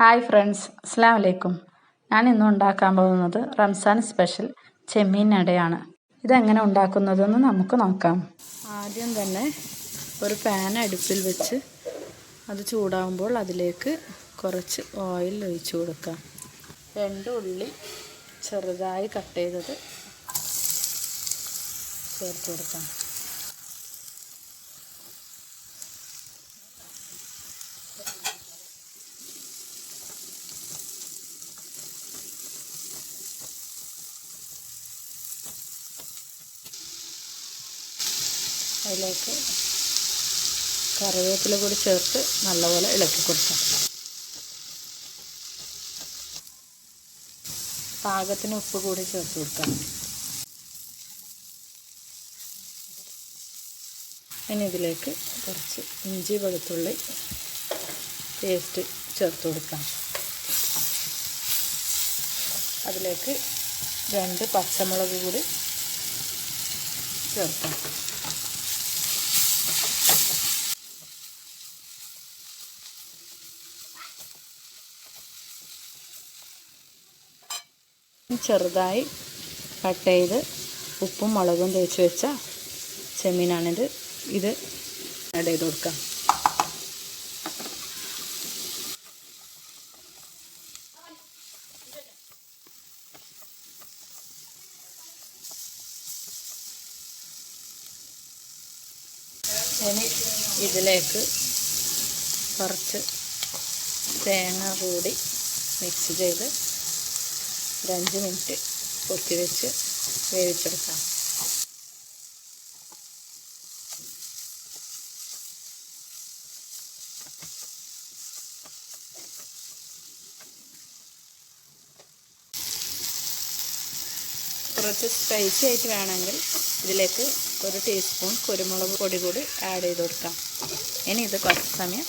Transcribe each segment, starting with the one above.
Hi friends, അസ്സലാമു അലൈക്കും. ഞാൻ ഇന്ന് ഉണ്ടാക്കാൻ പോകുന്നത് റംസാൻ സ്പെഷ്യൽ ചെമ്മീനടയാണ്. ഇതെങ്ങനെ ഉണ്ടാക്കുന്നതെന്ന് നമുക്ക് നോക്കാം. ആദ്യം തന്നെ ഒരു പാൻ അടുപ്പിൽ വെച്ച് അത് ചൂടാകുമ്പോൾ അതിലേക്ക് കുറച്ച് ഓയിൽ ഒഴിച്ചു കൊടുക്കാം. 2 ഉള്ളി ചെറുതായി കട്ട് ചെയ്തത് ചേർത്ത് കൊടുക്കാം. അതിലേക്ക് കറിവേപ്പില കൂടി ചേർത്ത് നല്ലപോലെ ഇളക്കി കൊടുക്കാം. പാകത്തിന് ഉപ്പ് കൂടി ചേർത്ത് കൊടുക്കാം. ഇനി ഇതിലേക്ക് കുറച്ച് ഇഞ്ചി വെളുത്തുള്ളി പേസ്റ്റ് ചേർത്ത് കൊടുക്കാം. അതിലേക്ക് 2 പച്ചമുളക് കൂടി ചേർക്കാം. ചെറുതായി കട്ട് ചെയ്ത് ഉപ്പും മുളകും തേച്ച് വെച്ച ചെമ്മീനാണിത്. ഇത് ആഡ് ചെയ്ത് കൊടുക്കാം. ഇനി ഇതിലേക്ക് കുറച്ച് തേങ്ങ കൂടി മിക്സ് ചെയ്ത് 5 മിനിറ്റ് പൊത്തി വെച്ച് വേവിച്ചെടുക്കാം. കുറച്ച് സ്പൈസി ആയിട്ട് വേണമെങ്കിൽ ഇതിലേക്ക് 1 ടീസ്പൂൺ കുരുമുളക് പൊടി കൂടി ആഡ് ചെയ്ത് കൊടുക്കാം. ഇനി ഇത് കുറച്ച് സമയം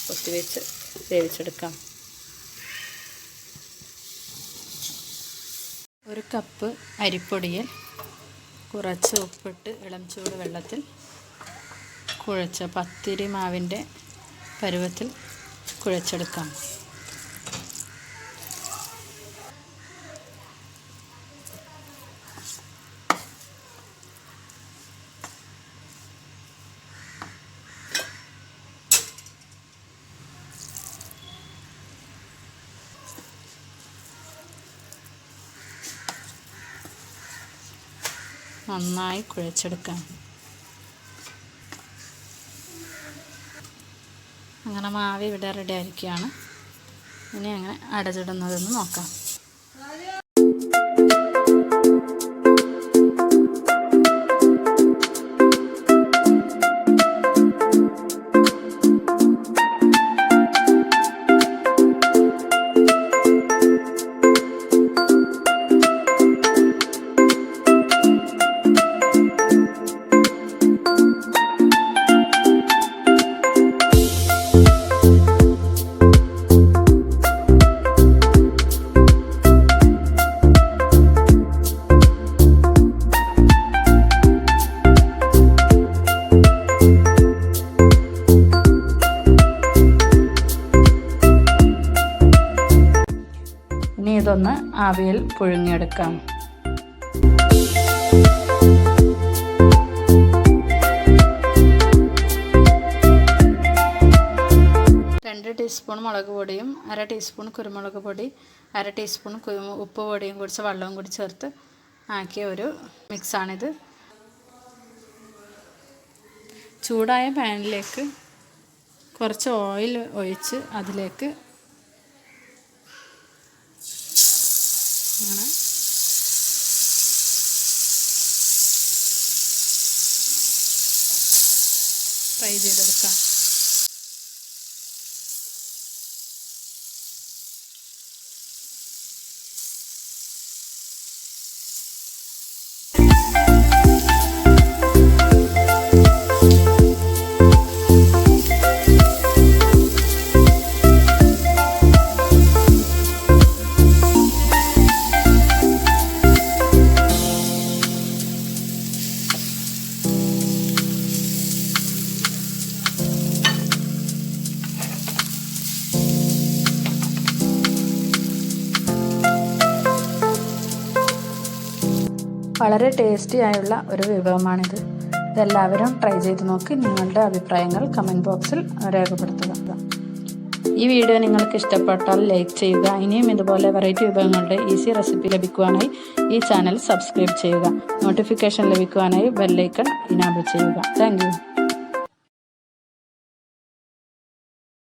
പൊത്തി വെച്ച് വേവിച്ചെടുക്കാം. 1 കപ്പ് അരിപ്പൊടിയിൽ കുറച്ച് ഉപ്പിട്ട് ഇളം ചൂട് വെള്ളത്തിൽ കുഴച്ച പത്തിരി മാവിൻ്റെ പരുവത്തിൽ കുഴച്ചെടുക്കാം. നന്നായി കുഴച്ചെടുക്കാം. അങ്ങനെ മാവ് ഇവിടെ റെഡി ആയിരിക്കുകയാണ്. ഇനി അങ്ങനെ അടച്ചിടുന്നതെന്ന് നോക്കാം. ഇനി ഇതൊന്ന് ആവിയിൽ പുഴുങ്ങിയെടുക്കാം. രണ്ട് ടീസ്പൂൺ മുളക് പൊടിയും 1/2 ടീസ്പൂൺ കുരുമുളക് പൊടി 1/2 ടീസ്പൂൺ ഉപ്പ് പൊടിയും കുറച്ച് വെള്ളവും കൂടി ചേർത്ത് ആക്കിയ ഒരു മിക്സാണിത്. ചൂടായ പാനിലേക്ക് കുറച്ച് ഓയിൽ ഒഴിച്ച് അതിലേക്ക് അങ്ങനെ ഫ്രൈ ചെയ്തെടുക്കാം. വളരെ ടേസ്റ്റി ആയുള്ള ഒരു വിഭവമാണിത്. ഇതെല്ലാവരും ട്രൈ ചെയ്ത് നോക്കി നിങ്ങളുടെ അഭിപ്രായങ്ങൾ കമൻറ്റ് ബോക്സിൽ രേഖപ്പെടുത്തുക. ഈ വീഡിയോ നിങ്ങൾക്ക് ഇഷ്ടപ്പെട്ടാൽ ലൈക്ക് ചെയ്യുക. ഇനിയും ഇതുപോലെ വെറൈറ്റി വിഭവങ്ങളുടെ ഈസി റെസിപ്പി ലഭിക്കുവാനായി ഈ ചാനൽ സബ്സ്ക്രൈബ് ചെയ്യുക. നോട്ടിഫിക്കേഷൻ ലഭിക്കുവാനായി ബെല്ലൈക്കൺ ഇനാബിൾ ചെയ്യുക. Thank you.